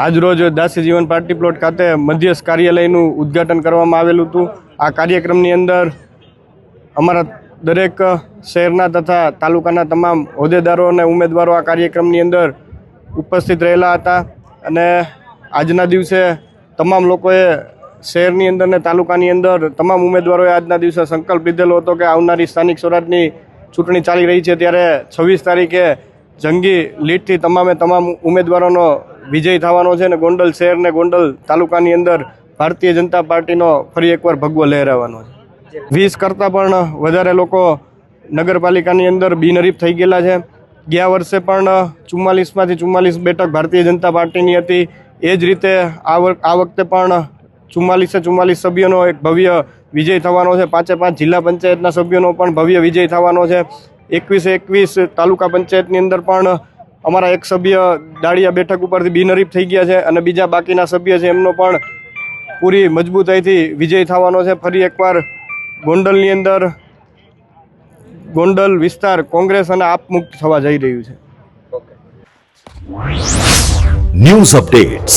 આજ રોજ દાસી જીવન પાર્ટી પ્લોટ ખાતે મધ્યસ્થ કાર્યાલયનું ઉદ્ઘાટન કરવામાં આવેલું હતું। આ કાર્યક્રમની અંદર અમારા દરેક શહેરના તથા તાલુકાના તમામ હોદ્દેદારો અને ઉમેદવારો આ કાર્યક્રમની અંદર ઉપસ્થિત રહેલા હતા અને આજના દિવસે તમામ લોકોએ શહેરની અંદર ને તાલુકાની અંદર તમામ ઉમેદવારોએ આજના દિવસે સંકલ્પ લીધેલો હતો કે આવનારી સ્થાનિક સ્વરાજની ચૂંટણી ચાલી રહી છે ત્યારે 26 તારીખે જંગી લીડથી તમામ ઉમેદવારોનો વિજય થવાનો છે અને ગોંડલ શહેર ને ગોંડલ તાલુકાની અંદર ભારતીય જનતા પાર્ટીનો ફરી એકવાર ભગવો લહેરાવાનો છે। 20 કરતાં પણ વધારે લોકો નગરપાલિકાની અંદર બિનહરીફ થઈ ગયેલા છે। ગયા વર્ષે પણ 44માંથી 44 બેઠક ભારતીય જનતા પાર્ટીની હતી। એ જ રીતે આ વખતે પણ 44 સભ્યોનો એક ભવ્ય વિજય થવાનો છે। 5 જિલ્લા પંચાયતના સભ્યોનો પણ ભવ્ય વિજય થવાનો છે। 21 તાલુકા પંચાયતની અંદર પણ અમારા એક સભ્ય દાળિયા બેઠક ઉપરથી બિનહરીફ થઈ ગયા છે અને બીજા બાકીના સભ્ય છે એમનો પણ પૂરી મજબૂતાઈથી વિજય થવાનો છે। ફરી એકવાર ગોંડલની અંદર ગોંડલ વિસ્તાર કોંગ્રેસ અને આપ મુક્ત થવા જઈ રહ્યું છે। News updates